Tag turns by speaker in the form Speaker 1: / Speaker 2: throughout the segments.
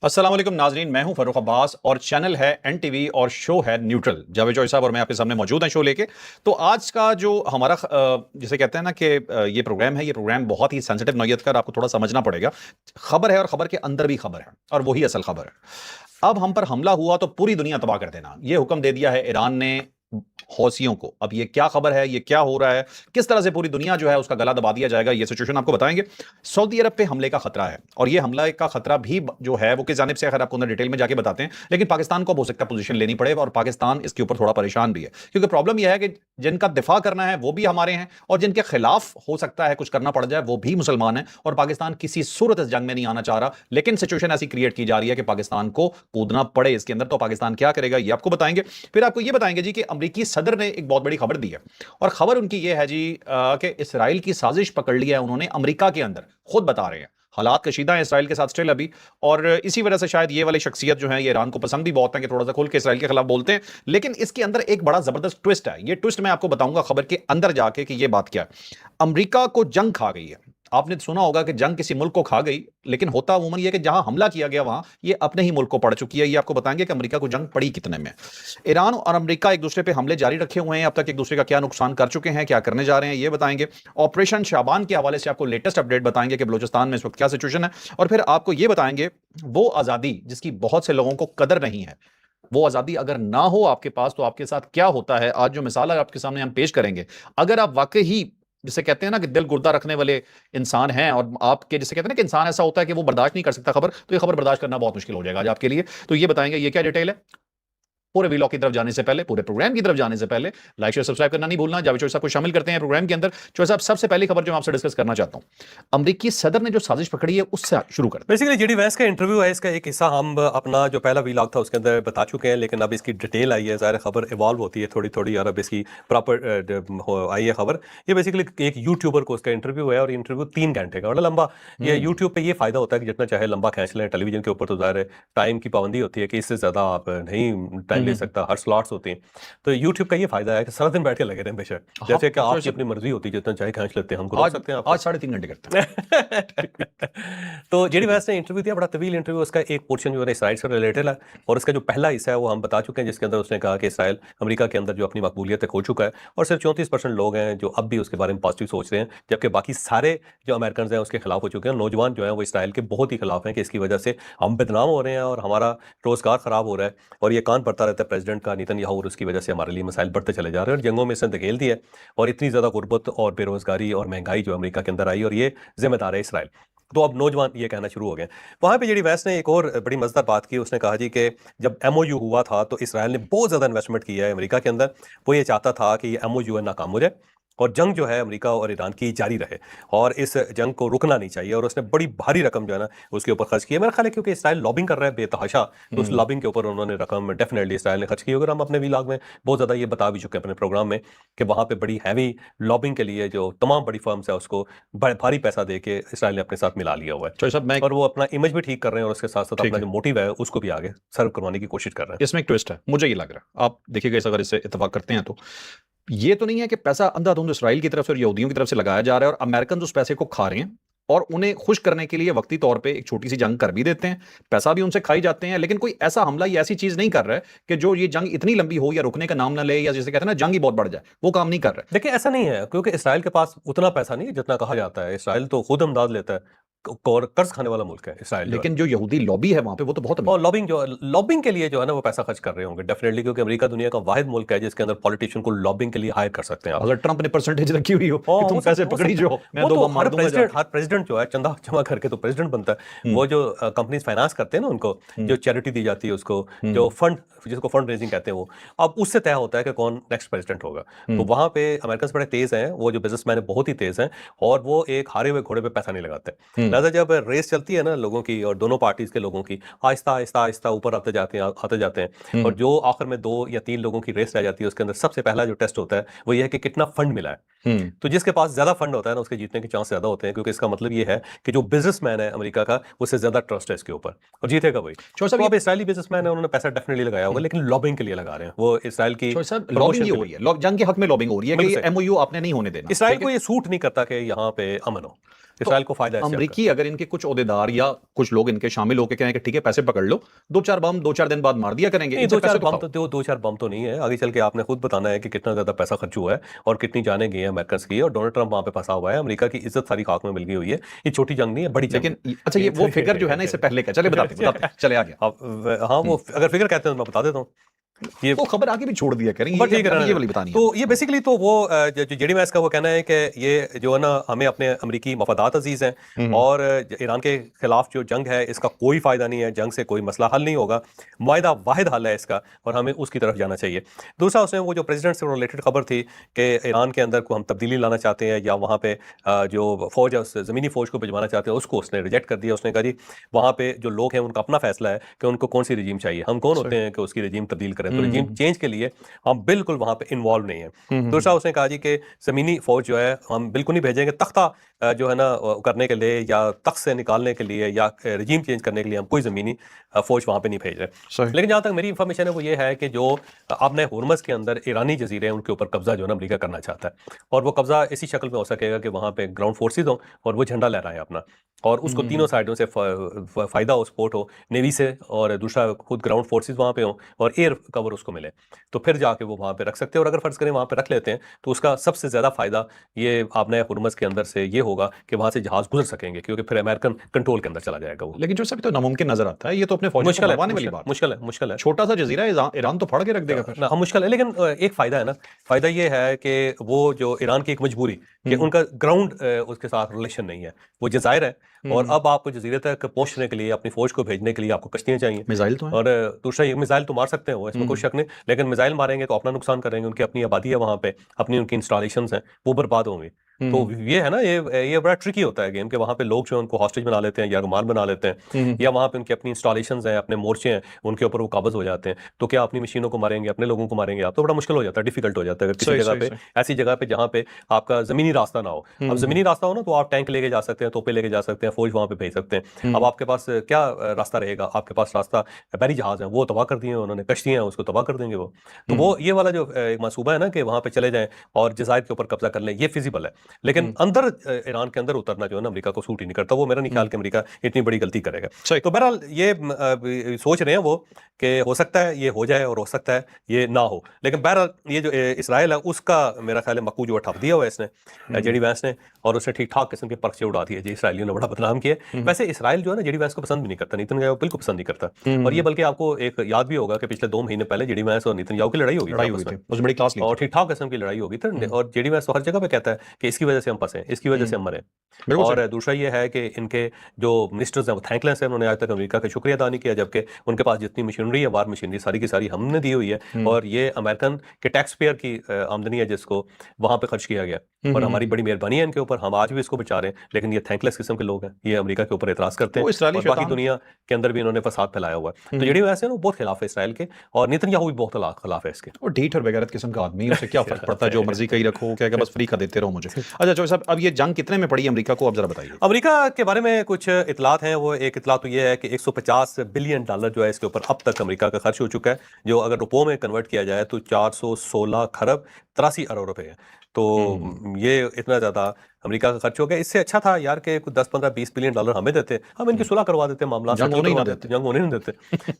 Speaker 1: अस्सलाम वालेकुम नाजरीन, मैं हूं फरूख अब्बास और चैनल है एनटीवी और शो है न्यूट्रल। जावेद जोई साहब और मैं आपके सामने मौजूद हैं शो लेके। तो आज का जो हमारा जिसे कहते हैं ना कि ये प्रोग्राम है, ये प्रोग्राम बहुत ही सेंसिटिव नौयत का, आपको थोड़ा समझना पड़ेगा। खबर है और खबर के अंदर भी खबर है और वही असल खबर है। अब हम पर हमला हुआ तो पूरी दुनिया तबाह कर देना, ये हुक्म दे दिया है ईरान ने हौसियों को। अब ये क्या खबर है, ये क्या हो रहा है, किस तरह से पूरी दुनिया जो है उसका गला दबा दिया जाएगा, ये सिचुएशन आपको बताएंगे। सऊदी अरब पे हमले का खतरा है और ये हमला का खतरा भी जो है वो किस जानिब से, अगर आपको अंदर डिटेल में जाके बताते हैं। लेकिन पाकिस्तान को हो सकता है पोजीशन लेनी पड़े और पाकिस्तान इसके ऊपर थोड़ा परेशान भी है, क्योंकि प्रॉब्लम यह है कि जिनका दिफा करना है वो भी हमारे हैं और जिनके खिलाफ हो सकता है कुछ करना पड़ जाए वो भी मुसलमान हैं। और पाकिस्तान किसी सूरत इस जंग में नहीं आना चाह रहा, लेकिन सिचुएशन ऐसी क्रिएट की जा रही है कि पाकिस्तान को कूदना पड़े इसके अंदर। तो पाकिस्तान क्या करेगा ये आपको बताएंगे। फिर आपको ये बताएंगे जी कि अमेरिकी सदर ने एक बहुत बड़ी खबर दी है और खबर उनकी ये है जी कि इसराइल की साजिश पकड़ लिया है उन्होंने अमेरिका के अंदर। खुद बता रहे हैं हालात कशीदा है इसराइल के साथ स्टिल अभी, और इसी वजह से शायद ये वाली शख्सियत जो है ये ईरान को पसंद भी बहुत है कि थोड़ा सा खुल के इसराइल के खिलाफ बोलते हैं। लेकिन इसके अंदर एक बड़ा जबरदस्त ट्विस्ट है, ये ट्विस्ट मैं आपको बताऊंगा खबर के अंदर जाके कि ये बात क्या है। अमेरिका को जंग खा गई है। आपने सुना होगा कि जंग किसी मुल्क को खा गई, लेकिन होता अमूमन यह कि जहां हमला किया गया वहां ये अपने ही मुल्क को पड़ चुकी है। ये आपको बताएंगे कि अमेरिका को जंग पड़ी कितने में। ईरान और अमेरिका एक दूसरे पे हमले जारी रखे हुए हैं, अब तक एक दूसरे का क्या नुकसान कर चुके हैं, क्या करने जा रहे हैं, ये बताएंगे। ऑपरेशन शाबान के हवाले से आपको लेटेस्ट अपडेट बताएंगे कि बलूचिस्तान में इस वक्त क्या सिचुएशन है। और फिर आपको ये बताएंगे वो आजादी जिसकी बहुत से लोगों को कदर नहीं है, वो आजादी अगर ना हो आपके पास तो आपके साथ क्या होता है। आज जो मिसाल आपके सामने हम पेश करेंगे, अगर आप वाकई जिसे कहते हैं ना कि दिल गुर्दा रखने वाले इंसान हैं और आपके जिसे कहते हैं ना कि इंसान ऐसा होता है कि वो बर्दाश्त नहीं कर सकता खबर, तो ये खबर बर्दाश्त करना बहुत मुश्किल हो जाएगा आज आपके लिए। तो ये बताएंगे ये क्या डिटेल है। पूरे वीलॉग की तरफ जाने से पहले, पूरे प्रोग्राम की तरफ जाने से पहले लाइक शेयर सब्सक्राइब करना नहीं भूलना। जावेद चौधरी साहब को शामिल करते हैं प्रोग्राम के अंदर। चौधरी साहब, सबसे पहली खबर जो मैं आपसे डिस्कस करना चाहता हूं, अमेरिकी सदर ने जो साजिश पकड़ी है उससे शुरू करते हैं।
Speaker 2: बेसिकली जेडी वैंस का इंटरव्यू है, इसका एक हिस्सा हम अपना जो पहला वीलॉग था उसके अंदर बता चुके हैं, लेकिन अब इसकी डिटेल आई है। ज़ाहिर खबर इवॉल्व होती है थोड़ी थोड़ी और अब इसकी प्रॉपर आई है खबर। ये बेसिकली एक यूट्यूबर को उसका इंटरव्यू है और इंटरव्यू 3 घंटे का, बड़ा लंबा। ये यूट्यूब पे ये फ़ायदा होता है कि जितना चाहे लंबा खींच लें। टेलीविजन के ऊपर तो ज़ाहिर है टाइम की पाबंदी होती है कि इससे ज़्यादा आप नहीं टाइम ले सकता, हर स्लॉट्स होते हैं। तो यूट्यूब का ये फ़ायदा है कि सारा दिन बैठ के लगे रहें बेशक, जैसे कि आपकी अपनी मर्जी होती है, जितना चाहे खींच लेते हैं, हमको रोक सकते हैं।
Speaker 1: आज 3.5 घंटे करते हैं।
Speaker 2: तो जेडी वैंस ने इंटरव्यू दिया, बड़ा तवील इंटरव्यू। उसका एक पोर्शन जो है इसराइल से रिलेटेड है और उसका जो पहला हिस्सा है वो हम बता चुके हैं, जिसके अंदर उसने कहा कि इसराइल अमेरिका के अंदर जो अपनी मकबूलियत है खो चुका है और सिर्फ 34% लोग हैं जो अब भी उसके बारे में पॉजिटिव सोच रहे हैं, जबकि बाकी सारे जो अमेरिकन हैं उसके खिलाफ हो चुके हैं। नौजवान जो है वो इसराइल के बहुत ही खिलाफ हैं कि इसकी वजह से हम बदनाम हो रहे हैं और हमारा रोजगार खराब हो रहा है और ये कान पड़ता रहता है प्रेसिडेंट का नेतन्याहू, और उसकी वजह से हमारे लिए मसाइल बढ़ते चले जा रहे हैं और जंगों में इसने धकेल दिया और इतनी ज़्यादा गुर्बत और बेरोजगारी और महंगाई जो अमेरिका के अंदर आई, और ये जिम्मेदार है इसराइल। तो अब नौजवान ये कहना शुरू हो गए। वहाँ पे जेडी वैंस ने एक और बड़ी मजेदार बात की। उसने कहा जी कि जब एमओयू हुआ था तो इसराइल ने बहुत ज़्यादा इन्वेस्टमेंट किया है अमेरिका के अंदर। वो ये चाहता था कि ये एमओयू है नाकाम हो जाए और जंग जो है अमेरिका और ईरान की जारी रहे और इस जंग को रुकना नहीं चाहिए। और उसने बड़ी भारी रकम जो है ना उसके ऊपर खर्च की है। मेरा ख्याल है क्योंकि इसराइल लॉबिंग कर रहा है बेतहाशा, तो उस लॉबिंग के ऊपर उन्होंने रकम डेफिनेटली इसराइल ने खर्च की होगी। हम अपने व्लॉग में बहुत ज़्यादा ये बता भी चुके हैं अपने प्रोग्राम में कि वहाँ पे बड़ी हैवी लॉबिंग के लिए जो तमाम बड़ी फर्म्स है उसको भारी पैसा दे के इसराइल ने अपने साथ मिला लिया हुआ है और वो अपना इमेज भी ठीक कर रहे हैं और उसके साथ साथ अपना जो मोटिव है उसको भी आगे सर्व करवाने की कोशिश कर रहे हैं।
Speaker 1: इसमें एक ट्विस्ट है, मुझे ये लग रहा है, आप देखिएगा अगर इससे इत्तेफाक करते हैं तो ये तो नहीं है कि पैसा अंधाधुंध इसराइल की तरफ से और यहूदियों की तरफ से लगाया जा रहा है और अमेरिकन उस पैसे को खा रहे हैं और उन्हें खुश करने के लिए वक्ती तौर पे एक छोटी सी जंग कर भी देते हैं, पैसा भी उनसे खाई जाते हैं, लेकिन कोई ऐसा हमला या ऐसी चीज नहीं कर रहा है कि जो ये जंग इतनी लंबी हो या रुकने का नाम ना ले या जैसे कहते हैं ना जंग ही बहुत बढ़ जाए, वो काम नहीं कर रहा है।
Speaker 2: देखिए ऐसा नहीं है क्योंकि इसराइल के पास उतना पैसा नहीं है जितना कहा जाता है। इसराइल तो खुद अमदाद लेता है और कर्ज खाने वाला मुल्क है इसराइल।
Speaker 1: लेकिन जो यहूदी लॉबी है वहां पे वो तो बहुत
Speaker 2: और लॉबिंग के लिए जो है ना वो पैसा खर्च कर रहे होंगे डेफिनेटली, क्योंकि अमेरिका दुनिया का वाहिद मुल्क है जिसके अंदर पॉलिटिशियन को लॉबिंग के लिए हायर कर सकते हैं।
Speaker 1: अगर ट्रंप ने परसेंटेज रखी हुई हो कि तुम पैसे पकड़ी जो मैं दो बम मार दूंगा,
Speaker 2: हर प्रेसिडेंट जो है चंदा जमा करके तो प्रेसिडेंट बनता है। वो जो कंपनीज फाइनेंस करते हैं ना उनको जो चैरिटी दी जाती है उसको जो फंड जिसको फंड रेजिंग कहते हैं वो अब उससे तय होता है कि कौन नेक्स्ट प्रेसिडेंट होगा। तो वहां पे अमेरिकन बड़े तेज हैं, वो जो बिजनेसमैन है बहुत ही तेज हैं और वो एक हारे हुए घोड़े पे पैसा नहीं लगाते। लिहाजा जब रेस चलती है ना लोगों की और दोनों पार्टीज के लोगों की आहिस्ता आहिस्ता आहिस्ता ऊपर आते जाते हैं और जो आखिर में 2 या 3 लोगों की रेस रह जाती है उसके अंदर सबसे पहला जो टेस्ट होता है वो ये है कि कितना फंड मिला है। तो जिसके पास ज्यादा फंड होता है ना उसके जीतने के चांस ज्यादा होते हैं, क्योंकि इसका मतलब ये है कि जो बिजनेसमैन है अमेरिका का उससे ज्यादा ट्रस्ट है इसके ऊपर और जीतेगा वही। तो अब इसराइली बिजनेसमैन है उन्होंने पैसा डेफिनेटली लगाया होगा, लेकिन लॉबिंग के लिए लगा रहे हैं। वो इसराइल की
Speaker 1: लॉबिंग हो रही है, जंग के हक में लॉबिंग हो रही है कि एमओयू आपने नहीं होने देना।
Speaker 2: इसराइल को ये सूट नहीं करता कि यहाँ पे अमन हो। इसराइल को फायदा है इससे।
Speaker 1: अमरीकी अगर इनके कुछ ओहदेदार या कुछ लोग इनके शामिल होकर कहें कि ठीक है पैसे पकड़ लो, 2-4 बम 2-4 दिन बाद मार दिया करेंगे,
Speaker 2: नहीं,
Speaker 1: इनसे पैसे तो खाओ।
Speaker 2: 2-4 बम तो नहीं है। आगे चल के आपने खुद बताना है कि कितना ज्यादा पैसा खर्च हुआ है और कितनी जाने गई है अमेरिकन की, और डोनाल्ड ट्रंप वहां पे फंसा हुआ है। अमेरिका की इज्जत सारी खाक में मिल गई हुई है। ये छोटी जंग नहीं है, बड़ी जंग
Speaker 1: लेकिन अच्छा ये वो फिगर जो है ना इससे पहले का, चले बताते चले आ गया।
Speaker 2: हाँ, वो अगर फिगर कहते हैं तो मैं बता देता हूँ। ये
Speaker 1: वो खबर आगे भी छोड़ दिया करें,
Speaker 2: बट ठीक है,
Speaker 1: ये वाली बतानी है।
Speaker 2: तो ये बेसिकली तो वो जो जेडी वैंस का वो कहना है कि ये जो है ना, हमें अपने अमरीकी मफादात अजीज हैं और ईरान के खिलाफ जो जंग है इसका कोई फायदा नहीं है, जंग से कोई मसला हल नहीं होगा, मुआहिदा वाहिद हल है इसका और हमें उसकी तरफ जाना चाहिए। दूसरा उसने वो जो प्रेसिडेंट से रिलेटेड खबर थी कि ईरान के अंदर को हम तब्दीली लाना चाहते हैं या वहाँ पे जो फौज है उस ज़मीनी फौज को भिजवाना चाहते हैं, उसको उसने रिजेक्ट कर दिया। उसने कहा जी वहाँ पे जो लोग हैं उनका अपना फैसला है कि उनको कौन सी रजीम चाहिए, हम कौन होते हैं कि उसकी रजीम तब्दील करें, तो रजीम चेंज के लिए हम बिल्कुल वहां पे इन्वॉल्व नहीं है। दूसरा उसने कहा जी कि जमीनी फौज जो है हम बिल्कुल नहीं भेजेंगे, तख्ता जो है ना करने के लिए या तख्त से निकालने के लिए या रजीम चेंज करने के लिए हम कोई जमीनी फौज वहां पे नहीं भेज रहे। लेकिन जहां तक मेरी इंफॉर्मेशन है वो ये है कि जो आपने हुर्मस के अंदर ईरानी जजीरे हैं उनके ऊपर कब्जा जो है ना अमेरिका करना चाहता है, और वो कब्जा इसी शक्ल में हो सकेगा कि वहां पे ग्राउंड फोर्सेज हो और वो झंडा लहराए अपना, और उसको तीनों साइडों से फायदा हो, सपोर्ट हो नेवी से, और दूसरा खुद ग्राउंड फोर्सेज वहां पे हो और एयर कवर उसको मिले, तो फिर जाके वो वहां पे रख सकते हैं। और अगर फर्ज करें वहां पे रख लेते हैं तो उसका सबसे ज्यादा फायदा ये आपने हुर्मस के अंदर से ये होगा कि वहां से जहाज गुजर सकेंगे, क्योंकि फिर अमेरिकन कंट्रोल के अंदर चला जाएगा वो।
Speaker 1: लेकिन जो सब तो नामुमकिन नजर आता है, ये तो अपने फौज
Speaker 2: मुश्किल है,
Speaker 1: वाली बात।
Speaker 2: मुश्किल है।
Speaker 1: छोटा सा जजीरा ईरान तो फाड़ के रख देगा फिर।
Speaker 2: हाँ मुश्किल है, लेकिन एक फायदा है ना, फायदा ये है कि वो जो ईरान की एक मजबूरी कि उनका ग्राउंड उसके साथ रिलेशन नहीं है, वो जजायर है, और अब आपको जजीरे तक पहुंचने के लिए अपनी फौज को भेजने के लिए आपको कश्तियां चाहिए,
Speaker 1: मिसाइल तो है।
Speaker 2: और दूसरा ये मिसाइल तो मार सकते हैं वो, इसमें कोई शक नहीं, लेकिन मिसाइल मारेंगे तो अपना नुकसान करेंगे, उनकी अपनी आबादी है वहां पे, अपनी उनकी इंस्टॉलेशंस हैं वो बर्बाद होंगे। तो ये है ना, ये बड़ा ट्रिकी होता है गेम, के वहां पे लोग जो उनको हॉस्टेज बना लेते हैं या रुमाल बना लेते हैं, या वहां पे उनकी अपनी इंस्टॉलेशंस हैं, अपने मोर्चे हैं, उनके ऊपर वो काबज हो जाते हैं, तो क्या अपनी मशीनों को मारेंगे, अपने लोगों को मारेंगे आप, तो बड़ा मुश्किल हो जाता है, डिफिकल्ट हो जाता है। अगर किसी जगह पे ऐसी जगह पे जहां पे आपका जमीनी रास्ता ना हो, अब जमीनी रास्ता हो ना तो आप टैंक लेके जा सकते हैं, तोपे लेके जा सकते हैं, फौज वहां पे भेज सकते हैं। अब आपके पास क्या रास्ता रहेगा, आपके पास रास्ता बहरी जहाज है वो तबाह कर दिए उन्होंने, कश्तियां हैं उसको तबाह कर देंगे वो, तो वो ये वाला जो एक मंसूबा है ना कि वहां पे चले जाएं और जजायर के ऊपर कब्जा कर लें, ये फिजिबल है। लेकिन अंदर ईरान के अंदर उतरना जो है ना अमेरिका को सूट ही नहीं करता, वो मेरा नहीं ख्याल कि अमेरिका इतनी बड़ी गलती करेगा। तो बहरहाल ये सोच रहे हैं वो कि हो सकता है ये हो जाए और हो सकता है ये ना हो, लेकिन बहरहाल ये जो इसराइल है उसका मेरा ख्याल है मक्कू जो ठप दिया हुआ है इसने जेडी वैंस ने, और उसने ठीक ठाक किस्म के पर्चे उड़ा दिए जी, इसराइलियों ने बड़ा बदनाम किया। वैसे इसराइल जो है ना जेडी वैंस को पसंद भी नहीं करता, नेतन्याहू बिल्कुल पसंद नहीं करता, और ये बल्कि आपको एक याद भी होगा कि पिछले 2 महीने पहले जेडी वैंस और नेतन्याहू की लड़ाई होगी
Speaker 1: थी, बड़ी क्लास
Speaker 2: और ठीक ठाक किस्म की लड़ाई होगी थी, और जेडी वैंस तो हर जगह पे कहता है कि इसकी वजह से हम फंसे, इसकी वजह से हम मरे। और दूसरा ये है कि इनके जो मिनिस्टर्स हैं वो थैंकलेस हैं, उन्होंने आज तक अमेरिका का शुक्रिया अदा नहीं किया, जबकि उनके पास जितनी मशीनरी है, वार मशीनरी सारी की सारी हमने दी हुई है, और ये अमेरिकन के टैक्स पेयर की आमदनी है जिसको वहां पे खर्च किया गया, और हमारी बड़ी मेहरबानी है इनके ऊपर, हम आज भी इसको बचा रहे हैं। लेकिन ये थैंकलेस किस्म के लोग हैं, ये अमेरिका के ऊपर एतराज करते हैं, और बाकी दुनिया के अंदर भी इन्होंने फसाद फैलाया हुआ है। तो जेडी वैंस है ना बहुत खिलाफ है इसराइल के, और नेतन्याहू भी बहुत खिलाफ है इसके।
Speaker 1: और ढीठ और बेगैरत किस्म का आदमी, उसे क्या फर्क पड़ता है, जो मर्जी कहीं रखो, क्या बस फ्री का देते रहो मुझे। अच्छा जो साहब, अब ये जंग कितने में पड़ी अमेरिका को, अब जरा बताइए।
Speaker 2: अमेरिका के बारे में कुछ इतलात हैं, वो एक इतला तो ये है कि $150 बिलियन जो है इसके ऊपर अब तक अमेरिका का खर्च हो चुका है, जो अगर रुपयों में कन्वर्ट किया जाए तो 416 खरब 83 अरब रुपए है। तो ये इतना ज्यादा अमेरिका का खर्च हो गया। इससे अच्छा था यार कि कुछ 10, 15, $20 बिलियन हमें देते, हम इनकी सुलह करवा देते, मामला
Speaker 1: जंग होने नहीं
Speaker 2: देते।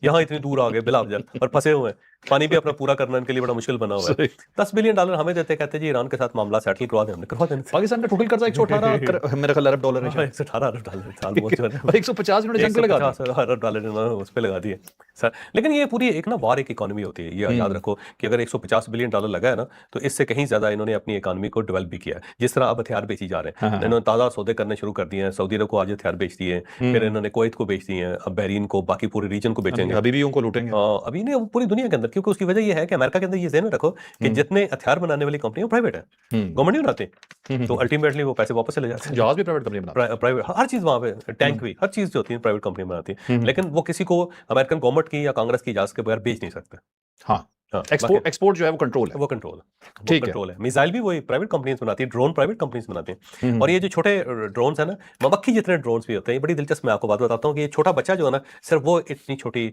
Speaker 2: यहाँ इतनी दूर आ गए बिला अफजल और फंसे हुए हैं, पानी भी अपना पूरा करना इनके लिए बड़ा मुश्किल बना हुआ है। $10 बिलियन हमें देते, कहते जी ईरान के साथ मामला सेटल करवा दें, हमने करवा दें।
Speaker 1: पाकिस्तान का टोटल कर्जा 118 मेरे ख्याल अरब डॉलर है,
Speaker 2: 118 अरब डॉलर
Speaker 1: $150 जंग पे लगा
Speaker 2: अरब डॉलर उस पर लगा दिए सर। लेकिन ये पूरी एक ना वार एक इकोनॉमी होती है, ये याद रखो कि अगर $150 बिलियन लगा है ना तो इससे कहीं ज्यादा इन्होंने अपनी इकोनॉमी को डेवलप भी किया है। जिस तरह अब हथियार बेची जा रहे हैं, इन्होंने ताज़ा सौदे करने शुरू कर दिए हैं, सऊदी अरब को आज हथियार बेच दिए, फिर इन्होंने कुवैत को बेच दिए हैं, अब बहरीन को, बाकी पूरे रीजन को बेचेंगे,
Speaker 1: अभी भी उनको लूटेंगे।
Speaker 2: अभी नहीं, पूरी दुनिया के अंदर, क्योंकि उसकी वजह यह है कि अमेरिका के अंदर ये ज़हन रखो कि जितने हथियार बनाने वाली कंपनियां प्राइवेट है, गवर्नमेंट नहीं बनाते, तो अल्टीमेटली वो पैसे वापस चले जाते हैं।
Speaker 1: जहाज भी प्राइवेट कंपनी बनाती है,
Speaker 2: प्राइवेट हर चीज वहां पे, टैंक भी, हर चीज जो होती है प्राइवेट कंपनी बनाती है, लेकिन वो किसी को अमेरिकन गवर्नमेंट की या कांग्रेस की इजाजत के बगैर बेच नहीं सकते।
Speaker 1: हाँ
Speaker 2: हाँ,
Speaker 1: एक्सपोर्ट जो है वो कंट्रोल है।
Speaker 2: वो कंट्रोल है,
Speaker 1: ठीक है।
Speaker 2: कंट्रोल है। मिसाइल भी वही प्राइवेट कंपनीज बनाती है, ड्रोन प्राइवेट कंपनीज बनाती हैं।
Speaker 1: हम्म।
Speaker 2: और ये जो छोटे ड्रोन्स है ना, मक्खी जितने ड्रोन्स भी होते हैं, ये बड़ी दिलचस्प, मैं आपको बात बताता हूँ कि ये छोटा बच्चा जो है ना, सिर्फ वो इतनी छोटी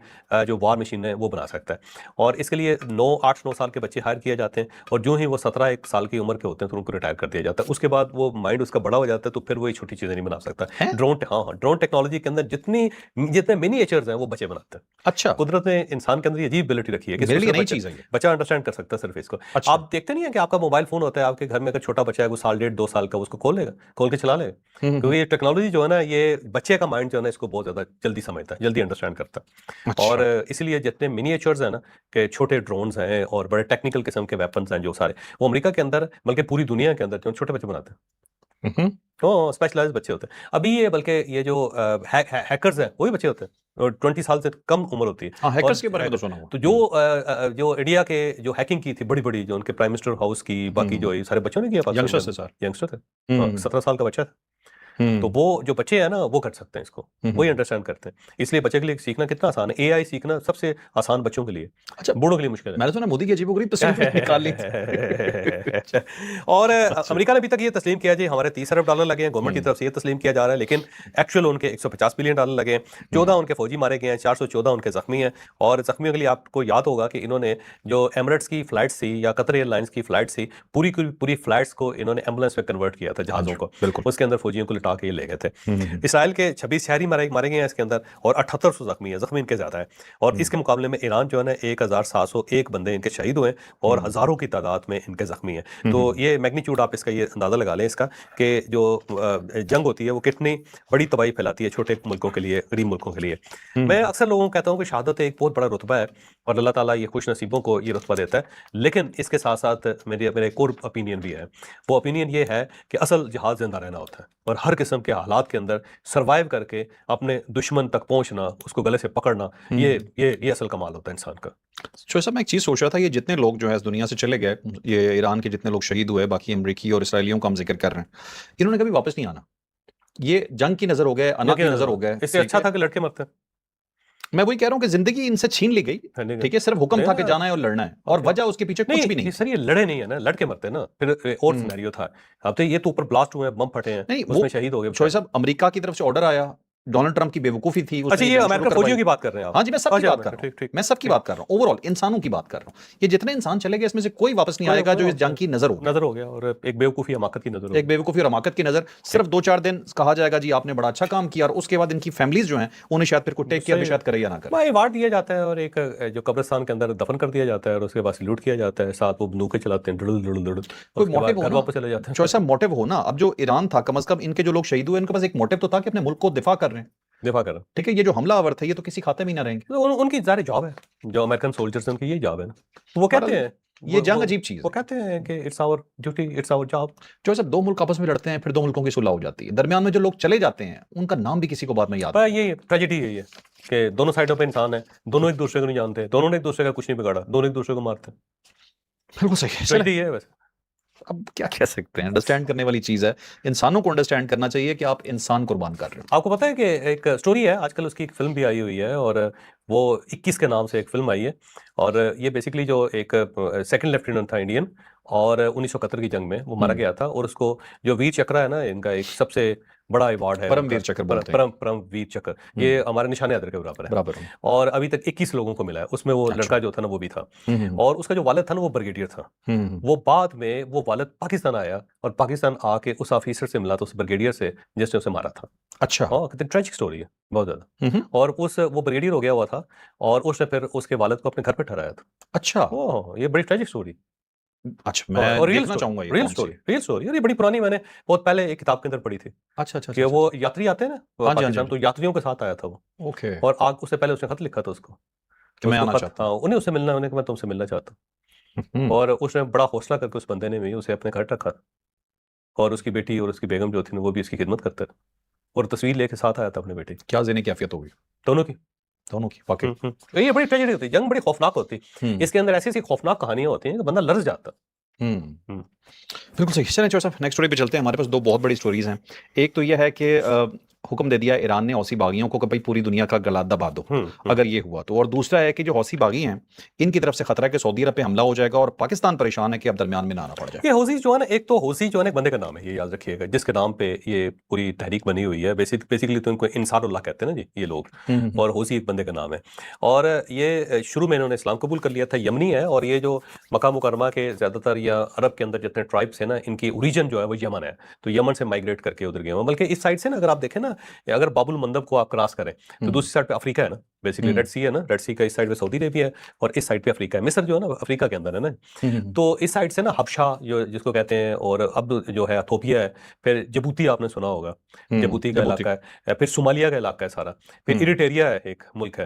Speaker 2: जो वार मशीन है वो बना सकता है। और इसके लिए 8-9 साल के बच्चे हायर किए जाते हैं, और जो ही वो 17-1 साल की उम्र के होते हैं तो उनको रिटायर कर दिया जाता है। उसके बाद वो माइंड उसका बड़ा हो जाता है, तो फिर वो ये छोटी चीजें नहीं बना सकता।
Speaker 1: हैं?
Speaker 2: हाँ, ड्रोन टेक्नोलॉजी के अंदर जितने मिनिएचर्स हैं वो बच्चे बनाते हैं।
Speaker 1: अच्छा,
Speaker 2: कुदरत ने इंसान के अंदर ये अजीब एबिलिटी रखी है कि
Speaker 1: मेरे लिए
Speaker 2: सिर्फ
Speaker 1: नई चीज है ये।
Speaker 2: बच्चा अंडरस्टैंड कर सकता है सिर्फ इसको।
Speaker 1: अच्छा।
Speaker 2: आप देखते नहीं है कि आपका मोबाइल फोन होता है आपके घर में, अगर छोटा बच्चा है वो 1.5 साल 2 साल का, उसको खोल लेगा, खोल के चला लेगा। क्योंकि ये टेक्नोलॉजी जो है ना, ये बच्चे का माइंड जो है ना, इसको बहुत ज्यादा जल्दी समझता है, जल्दी अंडरस्टैंड करता है।
Speaker 1: अच्छा।
Speaker 2: और इसीलिए जितने मिनिएचर्स हैं ना, कि छोटे ड्रोन्स हैं और बड़े टेक्निकल किस्म के वेपन्स हैं जो सारे, वो अमेरिका के अंदर बल्कि पूरी दुनिया के अंदर जो छोटे बच्चे बनाते हैं।
Speaker 1: हम्म।
Speaker 2: तो स्पेशलाइज बच्चे होते हैं। अभी ये बल्कि ये जो हैकर्स हैं वही बच्चे होते हैं, और 20 साल से कम उम्र होती है।
Speaker 1: हाँ,
Speaker 2: और
Speaker 1: हैकर्स के बारे में तो सुना हुआ।
Speaker 2: तो जो इंडिया के जो हैकिंग की थी बड़ी बड़ी, जो उनके प्राइम मिनिस्टर हाउस की, बाकी जो ये सारे बच्चों ने किया,
Speaker 1: यंगस्टर से सर।
Speaker 2: यंगस्टर थे, 17 साल का बच्चा था। तो
Speaker 1: हम्म।
Speaker 2: वो जो बच्चे हैं ना, वो कर सकते हैं इसको, वही अंडरस्टैंड करते हैं। इसलिए बच्चे के लिए सीखना कितना आसान है, एआई सीखना सबसे आसान बच्चों के लिए,
Speaker 1: अच्छा,
Speaker 2: बूढ़ों के लिए मुश्किल है।
Speaker 1: मैंने सुना मोदी की अजीबोगरीब तस्वीर निकाल ली थी।
Speaker 2: और
Speaker 1: अच्छा।
Speaker 2: अमेरिका ने अभी तक ये तस्लीम किया जी, हमारे 30 अरब डॉलर लगे हैं, गवर्नमेंट की तरफ से ये तस्लीम किया जा रहा है, लेकिन एक्चुअल उनके 150 बिलियन डॉलर लगे हैं। 14 उनके फौजी मारे गए हैं, 414 उनके जख्मी हैं। और जख्मियों के लिए आपको याद होगा कि इन्होंने जो एमिरेट्स की फ्लाइट्स थी या कतर एयरलाइंस की फ्लाइट्स थी, पूरी फ्लाइट्स को इन्होंने एम्बुलेंस में कन्वर्ट किया था, जहाज़ों को,
Speaker 1: बिल्कुल।
Speaker 2: उसके अंदर फौजियों को लिटा के ये ले गए थे। इसराइल के 26 शहरी मारे गए हैं इसके अंदर, और 7800 जख्मी है, जख्मी इनके ज्यादा है। और इसके मुकाबले में ईरान जो है ना, 1701 बंदे इनके शहीद हुए, और हजारों की तादाद में इनके जख्मी हैं। तो ये मैग्नीट्यूड आप इसका ये अंदाजा लगा लें इसका, कि जो जंग होती है वो कितनी बड़ी तबाही फैलाती है छोटे मुल्कों के लिए, गरीब मुल्कों के लिए। मैं अक्सर लोगों को कहता हूँ कि शहादत एक बहुत बड़ा रुतबा है, और अल्लाह ताला ये खुश नसीबों को ये रुतबा देता है। लेकिन इसके साथ साथ मेरे एक और ओपिनियन भी है। वो ओपिनियन ये है कि असल जहाज जिंदा रहना होता है, और हर किस्म के हालात के अंदर सर्वाइव करके अपने दुश्मन तक पहुंचना, उसको गले से पकड़ना, ये असल कमाल होता है इंसान का।
Speaker 1: तो ऐसा मैं एक चीज़ सोच रहा था, ये जितने लोग जो है इस दुनिया से चले गए, ये ईरान के जितने लोग शहीद हुए, बाकी अमरीकी और इसराइलियों का हम जिक्र कर रहे हैं, इन्होंने कभी वापस नहीं आना। ये जंग की नजर हो गए, अना की नजर हो गए।
Speaker 2: इससे अच्छा था कि लड़के मरते।
Speaker 1: मैं वही कह रहा हूँ कि जिंदगी इनसे छीन ली गई। ठीक है, सिर्फ हुक्म था कि जाना है और लड़ना है, और वजह उसके पीछे कुछ भी नहीं।
Speaker 2: सर ये लड़े नहीं है ना, लड़के मरते हैं ना, फिर और सिनेरियो था। अब तो ये तो ऊपर ब्लास्ट हुए, बम फटे हैं,
Speaker 1: नहीं,
Speaker 2: उसमें शहीद हो गए।
Speaker 1: शोएब साहब, अमेरिका की तरफ से ऑर्डर आया, डोनाल्ड ट्रंप की बेवकूफी थी।
Speaker 2: अच्छा, ये अमेरिका फौजियों की बात कर रहे हैं आप?
Speaker 1: हाँ जी, मैं सबकी बात कर रहा हूँ, मैं सबकी बात कर रहा हूँ, ओवरऑल इंसानों की बात कर रहा हूँ। ये जितने इंसान चले गए, इसमें से कोई वापस नहीं आएगा जो इस जंग की नजर हो
Speaker 2: गया, और एक बेवकूफी हमाकत की नजर,
Speaker 1: एक बेवकूफी और हमाकत की नजर। सिर्फ 2-4 दिन कहा जाएगा जी आपने बड़ा अच्छा काम किया, और उसके बाद इनकी फैमिलीज जो हैं उन्हें शायद फिर को टेक केयर भी शायद करे या ना करे।
Speaker 2: अवार्ड दिया जाता है, और एक जो कब्रिस्तान के अंदर दफन कर दिया जाता है, और उसके बाद लूट किया जाता है, साथ वो बंदूकें चलाते हैं,
Speaker 1: कोई मोटिव हो ना,
Speaker 2: वापस चले जाते हैं।
Speaker 1: ऐसा मोटिव हो ना। अब जो ईरान था, कम से कम इनके जो लोग शहीद हुए, इनके पास एक मोटिव तो था कि अपने मुल्क को दिफा कर रहे हैं,
Speaker 2: दिफा कर रहे हैं।
Speaker 1: ठीक है, ये जो हमलावर थे ये तो किसी खाते में ही ना रहेंगे।
Speaker 2: तो उनकी ज़ाहिर जॉब है, जो अमेरिकन सोल्जर्स हैं उनकी ये जॉब है ना। वो कहते हैं
Speaker 1: ये जंग अजीब चीज
Speaker 2: वो कहते हैं कि it's our duty, it's our job.
Speaker 1: जो सब दो मुल्क आपस में लड़ते हैं, फिर दो मुल्कों की सुलह हो जाती है, दरमियान में जो लोग चले जाते हैं उनका नाम भी किसी को बाद में याद
Speaker 2: है। ये ट्रेजेडी है, ये कि दोनों साइडों पे इंसान है, दोनों एक दूसरे को नहीं जानते, दोनों ने एक दूसरे का कुछ नहीं बिगाड़ा, दोनों एक दूसरे को मारते हैं।
Speaker 1: बिल्कुल सही है।
Speaker 2: ट्रेजेडी है वैसे।
Speaker 1: अब क्या कह सकते हैं, अंडरस्टैंड करने वाली चीज है। इंसानों को अंडरस्टैंड करना चाहिए कि आप इंसान कुर्बान कर रहे हो।
Speaker 2: आपको पता है कि एक स्टोरी है, आजकल उसकी एक फिल्म भी आई हुई है, और वो 21 के नाम से एक फिल्म आई है। और ये बेसिकली जो एक सेकंड लेफ्टिनेंट था इंडियन, और 1971 की जंग में वो मारा गया था, और उसको जो वीर चक्र है ना, इनका एक सबसे बड़ा अवार्ड है,
Speaker 1: परमवीर चक्र बोलते हैं।
Speaker 2: परमवीर चक्र, ये हमारे निशाने अदर के बराबर है। और अभी तक 21 लोगों को मिला है, उसमें वो लड़का जो था ना वो भी था, और उसका जो वालिद था ना वो ब्रिगेडियर था। वो बाद में वो वालिद पाकिस्तान आया, और पाकिस्तान आके उस ऑफिसर से मिला था, उस ब्रिगेडियर से जिसने उसे मारा था।
Speaker 1: अच्छा,
Speaker 2: हाँ, कितनी ट्रेजिक स्टोरी है, बहुत ज्यादा। और वो ब्रिगेडियर हो गया हुआ था, और उसने फिर उसके वालिद को अपने घर पे ठहराया था।
Speaker 1: अच्छा,
Speaker 2: ये बड़ी ट्रेजिक स्टोरी।
Speaker 1: अच्छा, मैं देखना चाहूंगा ये
Speaker 2: रियल स्टोरी। और ये बड़ी पुरानी, मैंने बहुत पहले एक किताब के अंदर पढ़ी थी।
Speaker 1: अच्छा अच्छा,
Speaker 2: कि वो यात्री आते हैं ना पाकिस्तान, तो यात्रियों के साथ आया था वो।
Speaker 1: ओके,
Speaker 2: और उससे पहले उसने खत लिखा था उसको
Speaker 1: कि मैं आना चाहता हूँ।
Speaker 2: उन्हें उससे मिलना, उन्हें मैं तुमसे मिलना चाहता हूँ। और उसने बड़ा हौसला करके उस बंदे ने भी उसे अपने घर रखा, और उसकी बेटी और उसकी बेगम जो थी वो भी उसकी खिदमत करते थे, और तस्वीर लेके साथ आया था अपने बेटे।
Speaker 1: क्या ज़हनी कैफियत होगी
Speaker 2: दोनों की
Speaker 1: वाकई।
Speaker 2: ये बड़ी ट्रेजेडी होती है, जंग बड़ी खौफनाक होती है। इसके अंदर ऐसी खौफनाक कहानियां होती हैं कि बंदा लर्ज जाता।
Speaker 1: बिल्कुल सही। चलें चौसा, नेक्स्ट स्टोरी पे चलते हैं। हमारे पास दो बहुत बड़ी स्टोरीज हैं। एक तो यह है कि हुक्म दे दिया ईरान ने हौसी बागियों को कि भाई पूरी दुनिया का गला दबा दो, अगर ये हुआ तो। और दूसरा है कि जो हौसी बागी हैं इनकी तरफ से खतरा है कि सऊदी अरब पे हमला हो जाएगा और पाकिस्तान परेशान है कि अब दरमियान में ना आना पड़ जाए।
Speaker 2: ये हौसी जो है ना, एक तो हौसी जो है ना एक बंदे का नाम है, ये याद रखिएगा, जिसके नाम पे ये पूरी तहरीक बनी हुई है। बेसिकली तो इनको इंसारुल्लाह कहते हैं ना जी ये लोग, और हौसी एक बंदे का नाम है। और ये शुरू में इन्होंने इस्लाम कबूल कर लिया था, यमनी है, और ये जो मक्का मुकरमा के ज़्यादातर या अरब के अंदर जितने ट्राइब्स हैं ना, इनकी ओरिजिन जो है वो यमन है। तो यमन से माइग्रेट करके उधर गए हैं। बल्कि इस साइड से ना अगर आप देखें ना, अगर बाबुल मंदब को आप क्रॉस करें तो दूसरी साइड पे अफ्रीका है ना, बेसिकली रेड सी है ना, रेड सी का इस साइड पे सऊदी अरेबिया है और इस साइड पे अफ्रीका है। मिस्र जो है ना अफ्रीका के अंदर है ना। तो इस साइड से ना हबशा जो जिसको कहते हैं, और अब जो है इथोपिया है, फिर जबूती आपने सुना होगा, जबूती का इलाका है, फिर सोमालिया का इलाका है सारा, फिर इरिटेरिया है, एक मुल्क है।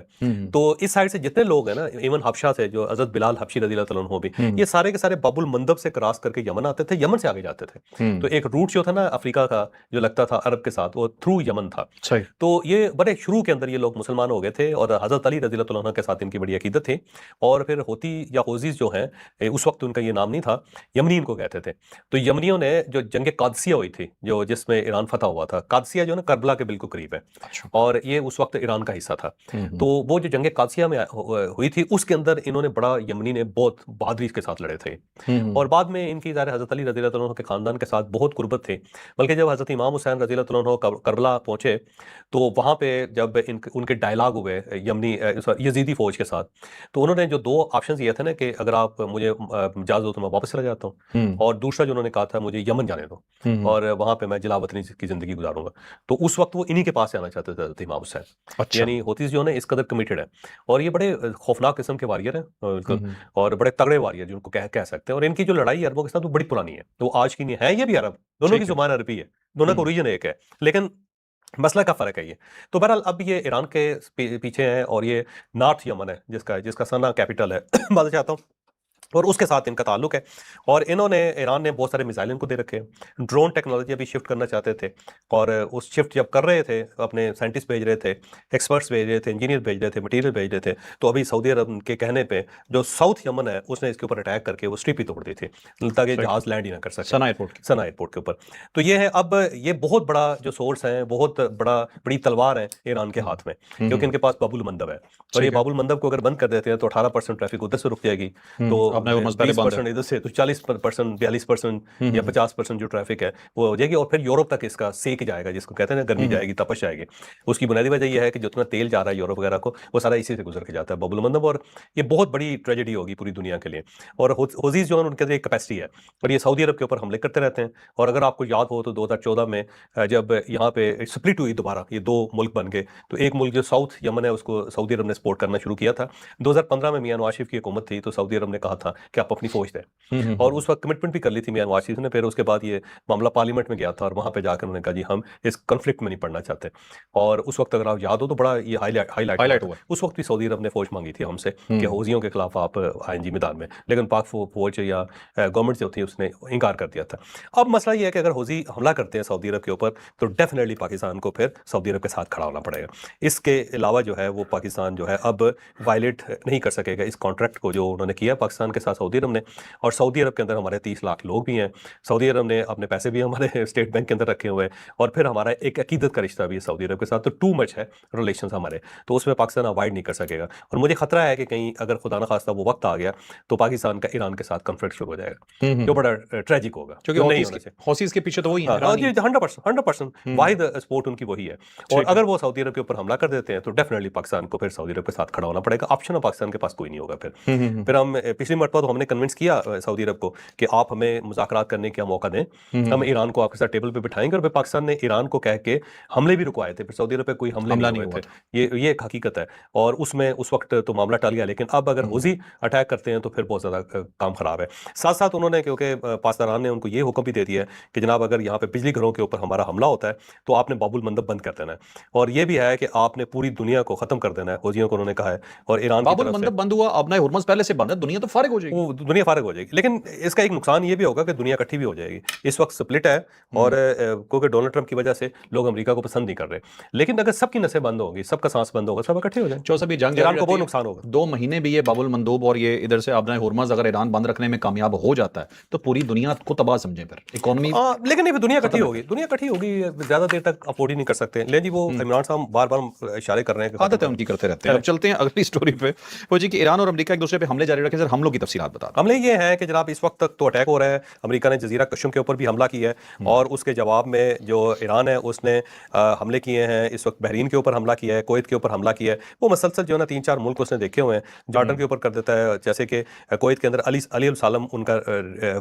Speaker 2: तो इस साइड से जितने लोग हैं ना, इवन हबशा से जो हजरत बिलाल हबशी रज़ी अल्लाह तआला अन्हु भी, ये सारे के सारे बाबुल मंदब से क्रॉस करके यमन आते थे, यमन से आगे जाते थे। तो एक रूट जो था ना अफ्रीका का जो लगता था अरब के साथ, वो थ्रू यमन था। तो ये बड़े शुरू के अंदर ये लोग मुसलमान हो गए थे और हजरत अली रज़ी अल्लाह तआला अन्हु के साथ इनकी बड़ी अकीदत थी। और फिर होती या होजीज जो हैं, उस वक्त उनका ये नाम नहीं था, यमनी इनको कहते थे। तो यमनियों ने जो जंग कादसिया हुई थी, जो जिसमें ईरान फतह हुआ था, कादसिया जो है ना करबला के बिल्कुल करीब है, और ये उस वक्त ईरान का हिस्सा था। तो वो जो जंग कादसिया में हुई थी, उसके अंदर इन्होंने बड़ा यमनी ने बहुत बहादुरी के साथ लड़े थे। और बाद में इनकी ज़ाहिर हजरत अली रज़ी अल्लाह तआला अन्हु के खानदान के साथ बहुत कुर्बत थी। बल्कि जब हजरत इमाम हुसैन रज़ी अल्लाह तआला अन्हु करबला पहुंचे, तो वहाँ पे जब उनके डायलॉग हुए यमनी यजीदी फौज के साथ, तो उन्होंने जो दो ऑप्शन दिए थे ना कि अगर आप मुझे इजाज़त दो तो मैं वापस चला जाता हूँ, और दूसरा जो उन्होंने कहा था मुझे यमन जाने दो और वहाँ पे मैं जिला वतनी की ज़िंदगी गुजारूंगा। तो उस वक्त वो इन्हीं के पास आना चाहते थे हज़रत इमाम हुसैन। यानी होतीज़ जो है ना इस कदर कमिटेड है, और ये बड़े खौफनाक किस्म के वारियर हैं बिल्कुल, और बड़े तगड़े वारियर जिनको कह सकते हैं। और इनकी जो लड़ाई अरबों के साथ वो बड़ी पुरानी है, तो आज की नहीं है, ये भी अरब, दोनों की जुबान अरबी है, दोनों का ओरिजिन एक है, लेकिन मसला का फ़र्क है ये। तो बहरहाल अब ये ईरान के पीछे हैं, और ये नॉर्थ यमन है जिसका सना कैपिटल है बताना चाहता हूँ, और उसके साथ इनका ताल्लुक है। और ईरान ने बहुत सारे मिसाइल इनको दे रखे हैं, ड्रोन टेक्नोलॉजी अभी शिफ्ट करना चाहते थे, और उस शिफ्ट जब कर रहे थे, अपने साइंटिस्ट भेज रहे थे, एक्सपर्ट्स भेज रहे थे, इंजीनियर भेज रहे थे, मटीरियल भेज रहे थे, तो अभी सऊदी अरब के कहने पे जो साउथ यमन है उसने इसके ऊपर अटैक करके वो स्ट्रिप ही तोड़ दी थी, ताकि जहाज लैंड ही ना कर सके सना एयरपोर्ट के ऊपर। तो ये है, अब ये बहुत बड़ा जो सोर्स है, बहुत बड़ी तलवार है ईरान के हाथ में, क्योंकि इनके पास बाबुल मंदब है, और ये बाबुल मंदब को अगर बंद कर देते हैं तो 18% ट्रैफिक उधर से रुक जाएगी, तो 20% इधर से, तो 40%, 42% या 50% जो ट्रैफिक है वो हो जाएगी, और फिर यूरोप तक इसका सेक जाएगा, जिसको कहते हैं ना गर्मी जाएगी, तपश जाएगी। उसकी बुनियादी वजह यह है कि जितना तेल जा रहा है यूरोप वगैरह को, वो सारा इसी से गुजर के जाता है बाबुल मंदब, और ये बहुत बड़ी ट्रेजेडी होगी पूरी दुनिया के लिए। और हौजीज जो है उनके अंदर एक कैपेसिटी है, और ये सऊदी अरब के ऊपर हमले करते रहते हैं। और अगर आपको याद हो तो 2014 में जब यहाँ पे स्प्लिट हुई दोबारा, ये दो मुल्क बन गए, तो एक मुल्क जो साउथ यमन है उसको सऊदी अरब ने सपोर्ट करना शुरू किया था। 2015 में मियां नवाज शरीफ की हुकूमत थी, तो सऊदी अरब ने कहा था कि आप अपनी फौज दें, और उस वक्त कमिटमेंट भी कर ली थी मियां नवाज शरीफ ने। फिर उसके बाद ये मामला पार्लियामेंट में गया था, और वहाँ पे जाकर उन्होंने कहा जी हम इस कन्फ्लिक्ट में नहीं पड़ना चाहते। और उस वक्त अगर आप याद हो तो बड़ा ये हाईलाइट हुआ। उस वक्त भी सऊदी अरब ने फौज मांगी थी हमसे कि हौजियों के खिलाफ आप आएंगी मैदान में, लेकिन पाक फौज या गवर्नमेंट जो थी उसने इनकार कर दिया था। अब मसला ये है कि अगर हौजी हमला करते हैं सऊदी अरब के ऊपर, तो डेफिनेटली पाकिस्तान को फिर सऊदी अरब के साथ खड़ा होना पड़ेगा। इसके अलावा जो है वो पाकिस्तान जो है अब वायलेट नहीं कर सकेगा इस कॉन्ट्रैक्ट को जो उन्होंने किया पाकिस्तान के साथ सऊदी अरब ने। और सऊदी अरब के अंदर हमारे 30 लाख लोग भी हैं, सऊदी अरब ने अपने पैसे भी हमारे स्टेट बैंक के अंदर रखे हुए हैं, और फिर हमारा एक अकीदत का रिश्ता भी है सऊदी अरब के साथ, तो टू मच है रिलेशन हमारे, तो उसमें पाकिस्तान अवॉइड नहीं कर सकेगा। और मुझे खतरा है कि कहीं अगर खुदा न खास्ता वो वक्त आ गया तो पाकिस्तान का ईरान के साथ कॉन्फ्लिक्ट शुरू हो जाएगा, जो बड़ा ट्रेजिक होगा,
Speaker 1: क्योंकि हौसीज के पीछे तो वही है।
Speaker 2: 100% वाहिद सपोर्ट उनकी वही है। और अगर वो सऊदी अरब के ऊपर हमला कर देते हैं तो डेफिनेटली पाकिस्तान को फिर सऊदी अरब के साथ खड़ा होना पड़ेगा। ऑप्शन पाकिस्तान के पास कोई नहीं होगा फिर हम पिछली मरतबा तो हमने कन्विंस किया सऊदी अरब को कि आप हमें मुज़ाकरात करने का मौका दें, हम ईरान को आपके साथ टेबल पे बिठाएंगे, और फिर पाकिस्तान ने ईरान को कह के हमले भी रुकवाए थे, फिर सऊदी अरब पे कोई हमला नहीं हुए थे। ये एक हकीकत है, और उसमें उस वक्त तो मामला टल गया, लेकिन अब अगर हौजी अटैक करते हैं तो फिर बहुत ज़्यादा काम खराब है। साथ साथ उन्होंने, क्योंकि पाकिस्तान ने उनको ये हुक्म भी दे दिया है कि जनाब अगर यहाँ पे बिजली घरों के ऊपर हमारा हमला होता है तो आपने बाबुल मंदब बंद कर देना है, और ये भी है कि आपने पूरी दुनिया को खत्म कर देना है, हौजियों को उन्होंने कहा है। और ईरान
Speaker 1: बाबुल मंदब बंद हुआ, अब ना हुर्मुज़ पहले से बंद है, दुनिया तो फारिग हो हो जाएगी।
Speaker 2: वो दुनिया फारग हो जाएगी। लेकिन इसका एक नुकसान ये भी होगा कि दुनिया इकट्ठी भी हो जाएगी। इस वक्त स्प्लिट है और क्योंकि डोनाल्ड ट्रंप की वजह से लोग अमेरिका को पसंद नहीं कर रहे। लेकिन अगर सबकी नसें बंद होंगी, सबका सांस बंद होगा, सब इकट्ठे हो जाएंगे,
Speaker 1: जो सभी जंग
Speaker 2: ईरान
Speaker 1: जारी
Speaker 2: को बहुत
Speaker 1: रहती है,
Speaker 2: नुकसान होगा।
Speaker 1: 2 महीने भी ये बाबुल मंदूब और ये इधर से आबना हुर्मज अगर ईरान बंद रखने में कामयाब हो जाता है तो पूरी दुनिया को तबाह समझे, फिर इकोनॉमी।
Speaker 2: लेकिन नहीं, दुनिया इकट्ठी होगी, दुनिया इकट्ठी होगी, ज्यादा देर तक अफोर्ड ही नहीं कर सकते। ले जी, वो इमरान साहब बार बार इशारे कर रहे हैं कि
Speaker 1: आदत है उनकी, करते रहते हैं। अब चलते हैं अगली स्टोरी पे। वो जी कि ईरान और अमेरिका एक दूसरे पे हमले जारी रखे। सर हमलों की तफसीलात बता दें।
Speaker 2: हमले ये हैं कि जनाब इस वक्त तक तो अटैक हो रहा है। अमेरिका ने जजीरा कशम के ऊपर भी हमला किया है और उसके जवाब में जो ईरान है उसने हमले किए हैं। इस वक्त बहरीन के ऊपर हमला किया है, कुवैत के ऊपर हमला किया है। वो मसलसल जो है ना 3-4 मुल्क उसने देखे हुए हैं। जॉर्डन के ऊपर कर देता है, जैसे कि कुवैत के अंदर अली अल सालम उनका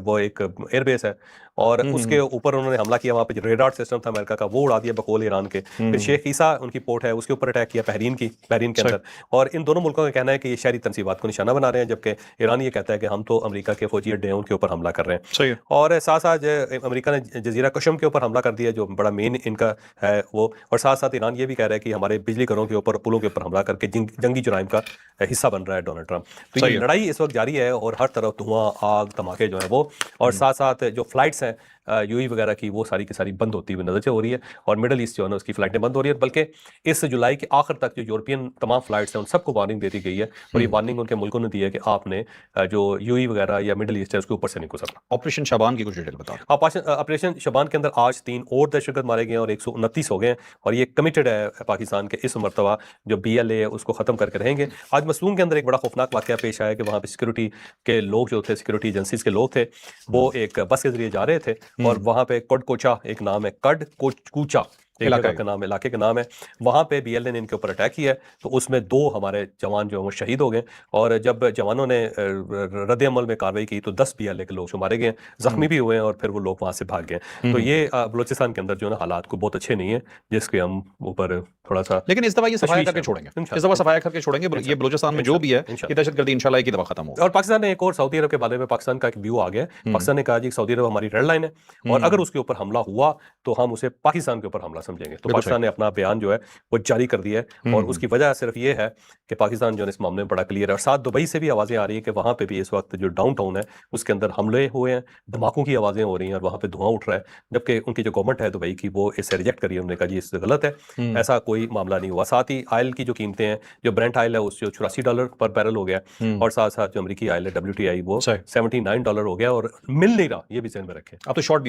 Speaker 2: वो एक एयरबेस है और उसके ऊपर उन्होंने हमला किया। वहाँ पे रेडार सिस्टम था अमेरिका का, वो उड़ा दिया बकौल ईरान के। फिर शेख ईसा उनकी पोर्ट है, उसके ऊपर अटैक किया बहरीन के अंदर। और इन दोनों मुल्कों का कहना है कि ये शहरी तनसीबात को निशाना बना रहे हैं, जबकि ईरान ये कहता है कि हम तो अमेरिका के फौजी अड्डे हैं उनके ऊपर हमला कर रहे हैं।
Speaker 1: सही है।
Speaker 2: और साथ साथ अमेरिका ने जजीरा कशम के ऊपर हमला कर दिया, जो बड़ा मेन इनका है वो। और साथ साथ ईरान ये भी कह रहा है कि हमारे बिजली घरों के ऊपर, पुलों के ऊपर हमला करके जंगी जुराइम का हिस्सा बन रहा है डोनाल्ड ट्रंप। तो ये लड़ाई इस वक्त जारी है और हर तरफ धुआं, आग, धमाके जो है वो। और साथ साथ जो फ्लाइट्स हैं यूएई वगैरह की, वो सारी की सारी बंद होती हुई नजर हो रही है। और मिडल ईस्ट जो है ना उसकी फ्लाइटें बंद हो रही है। बल्कि इस जुलाई के आखिर तक जो यूरोपियन तमाम फ्लाइट्स हैं उन सबको वार्निंग दे दी गई है। और ये वार्निंग उनके मुल्कों ने दी है कि आपने जो यूएई वगैरह या मिडल ईस्ट है उसके ऊपर से नहीं गुजरना।
Speaker 1: ऑपरेशन शाबान की कुछ डिटेल बताओ।
Speaker 2: ऑपरेशन शबान के अंदर आज 3 और दहशतगर्द मारे गए और 129 हो गए हैं। और ये कमिटेड है पाकिस्तान के इस मरतबा जो BLA है उसको खत्म करके रहेंगे। आज मसलूम के अंदर एक बड़ा खौफनाक वाकया पेश आया कि वहाँ पे सिक्योरिटी के लोग जो थे, सिक्योरिटी एजेंसीज के लोग थे, वो एक बस के जरिए जा रहे थे और वहाँ पे कोचा एक नाम है, कूचा एक जगह का नाम है, इलाके का नाम है। वहाँ पे BLA ने इनके ऊपर अटैक किया है। तो उसमें 2 हमारे जवान जो हैं वो शहीद हो गए। और जब जवानों ने रद्द-ए-अमल में कार्रवाई की तो 10 BLA के लोग जो मारे गए, जख्मी भी हुए हैं और फिर वो लोग वहाँ से भाग गए। तो ये बलूचिस्तान के अंदर जो है ना हालात को बहुत अच्छे नहीं है, जिसके हम ऊपर थोड़ा सा,
Speaker 1: लेकिन इस दफा ये सफाया करके छोड़ेंगे, इस दफा सफाया करके छोड़ेंगे। ये बलूचिस्तान में जो भी है ये दहशतगर्दी इंशाल्लाह एक ही दफा खत्म होगा।
Speaker 2: और पाकिस्तान ने एक और सऊदी अरब के बारे में पाकिस्तान का एक व्यू आ गया। पाकिस्तान ने कहा जी सऊदी अरब हमारी रेड लाइन है और अगर उसके ऊपर हमला हुआ तो हम उसे पाकिस्तान के ऊपर हमला समझेंगे। तो पाकिस्तान ने अपना बयान जो है वो जारी कर दिया है और उसकी वजह सिर्फ ये है कि पाकिस्तान जो है इस मामले में बड़ा क्लियर है। और साथ दुबई से भी आवाजें आ रही है कि वहां पे भी इस वक्त जो डाउनटाउन है उसके अंदर हमले हुए हैं, धमाकों की आवाजें हो रही हैं और वहां पे धुआं उठ रहा है। जबकि उनकी जो गवर्नमेंट है दुबई की, वो इसे रिजेक्ट करी है। उन्होंने कहा जी इससे गलत है, ऐसा कोई मामला नहीं हुआ। साथ ही ऑयल की जो कीमतें हैं, जो ब्रेंट ऑयल है उस जो $84 पर बैरल हो गया और साथ साथ जो अमेरिकी ऑयल है WTI वो $79 हो गया और मिल नहीं रहा। ये भी ध्यान में रखें,
Speaker 1: अब तो शॉर्ट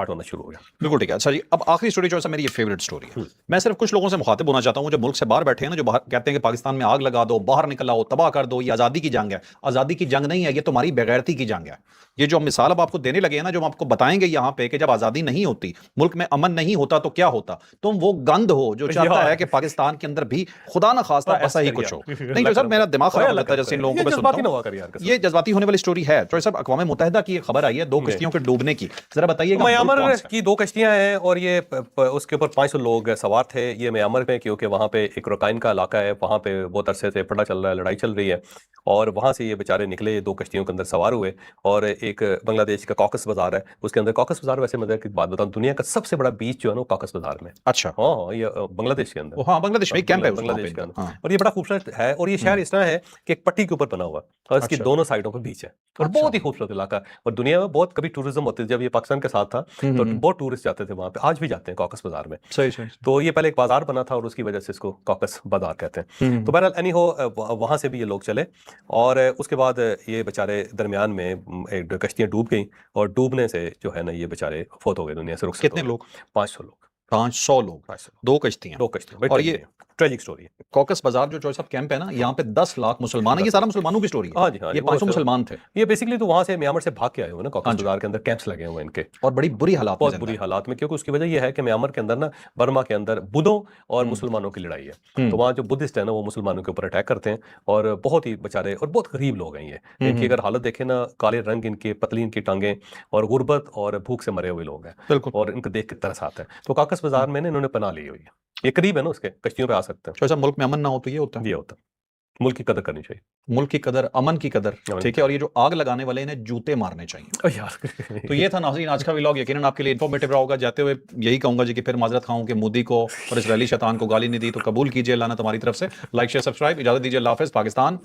Speaker 2: होना शुरू हो गया।
Speaker 1: बिल्कुल ठीक है। अच्छा जी, अब आखिरी स्टोरी जो है मेरी ये फेवरेट स्टोरी है। मैं सिर्फ कुछ लोगों से मुखातिब होना चाहता हूं जो मुल्क से बाहर बैठे हैं ना, जो बाहर कहते हैं कि पाकिस्तान में आग लगा दो, बाहर निकल आओ, तबाह कर दो, ये आज़ादी की जंग है। आज़ादी की जंग नहीं है, ये तुम्हारी बेगैरती की जंग है। ये जो मिसाल अब आपको देने लगे हैं ना, जो हम आपको बताएंगे यहाँ पे कि जब आज़ादी नहीं होती, मुल्क में अमन नहीं होता तो क्या होता, तुम वो गंद हो जो चाहता है कि पाकिस्तान के अंदर भी खुदा ना खास्ता ऐसा ही कुछ हो। नहीं तो सर मेरा दिमाग खराब हो जाता है जैसे इन लोगों को मैं सुनता हूं। ये जज्बाती होने वाली स्टोरी है। तो साहब अक़वाम मुत्तहिदा की एक खबर आई है 2 कश्तियों के डूबने की, जरा बताइएगा।
Speaker 2: म्यांमार की 2 कश्तियां हैं और ये उसके ऊपर 500 लोग सवार थे। ये म्यांमार में, क्योंकि वहाँ पे एक रकाइन का इलाका है, वहाँ पे बहुत अरसे से पड़ा चल रहा है, लड़ाई चल रही है। और वहाँ से ये बेचारे निकले, 2 कश्तियों के अंदर सवार हुए और एक बांग्लादेश का कॉकस बाजार है उसके अंदर। कॉकस बाजार वैसे मजे की बात बताऊं, दुनिया का सबसे बड़ा बीच जो है ना कॉकस बाजार में।
Speaker 1: अच्छा।
Speaker 2: हाँ, ये बांग्लादेश के अंदर।
Speaker 1: हाँ, बांग्लादेश में कैंप है
Speaker 2: बांग्लादेश के अंदर। और ये बड़ा खूबसूरत है और ये शहर इस तरह है कि एक पट्टी के ऊपर बना हुआ और इसकी दोनों साइडों पर बीच है और बहुत ही खूबसूरत इलाका। और दुनिया में बहुत कभी टूरिज्म होती है, जब ये पाकिस्तान के साथ था तो बहुत टूरिस्ट जाते थे वहाँ पे, आज भी जाते हैं कॉकस बाजार में।
Speaker 1: सही। तो
Speaker 2: ये पहले एक बाजार बना था और उसकी वजह से इसको कॉकस बाजार कहते हैं। तो बहरहाल एनी हो, वहां से भी ये लोग चले और उसके बाद ये बेचारे दरमियान में एक कश्तियां डूब गई और डूबने से जो है ना ये बेचारे फौत हो गए दुनिया से।
Speaker 1: कितने लोग?
Speaker 2: 500 लोग।
Speaker 1: 500 लोग, 2 कश्तियां। और ये
Speaker 2: ट्रेजिक स्टोरी है।
Speaker 1: कॉकस बाजार जो साहब कैंप है ना, यहाँ पे 10 लाख मुसलमान है। ये सारा मुसलमानों की स्टोरी है।
Speaker 2: हाँ जी, हाँ,
Speaker 1: ये 500 मुसलमान थे।
Speaker 2: ये बेसिकली तो वहां से म्यांमार से भाग के आए हुए ना, कॉकस बाजार के अंदर कैंप्स लगे हुए इनके
Speaker 1: और बड़ी बुरी हालात,
Speaker 2: बहुत बुरी हालात में। क्योंकि उसकी वजह यह है कि म्यांमार के अंदर ना, बर्मा के अंदर बुद्धों और मुसलमानों की लड़ाई है। तो वहाँ जो बुद्धिस्ट है ना वो मुसलमानों के ऊपर अटैक करते हैं और बहुत ही बेचारे और बहुत गरीब लोग हैं ये। इनकी अगर हालत देखें ना, काले रंग इनके, पतली इनकी टांगें और गुर्बत और भूख से मरे हुए लोग हैं और इनको देख के तरस आता है। तो कॉकस बाजार में इन्होंने पनाह ली हुई है। ये करीब है ना उसके, कश्तियों पे आ सकते हैं।
Speaker 1: तो मुल्क में अमन ना हो तो ये होता है।
Speaker 2: मुल्क की कदर करनी चाहिए,
Speaker 1: मुल्क की कदर, अमन की कदर, ठीक है। और ये जो आग लगाने वाले इन्हें जूते मारने चाहिए
Speaker 2: यार।
Speaker 1: तो ये था नाज़रीन आज का व्लॉग। यकीनन आपके लिए इन्फॉर्मेटिव रहा होगा। जाते हुए यही कहूंगा जी कि फिर माजरत खाऊं कि मोदी को और इसराइली शैतान को गाली नहीं दी तो कबूल कीजिए, लाना तुम्हारी तरफ से। लाइक शेयर सब्सक्राइब, इजाजत दीजिए, अल्लाह हाफिज़। पाकिस्तान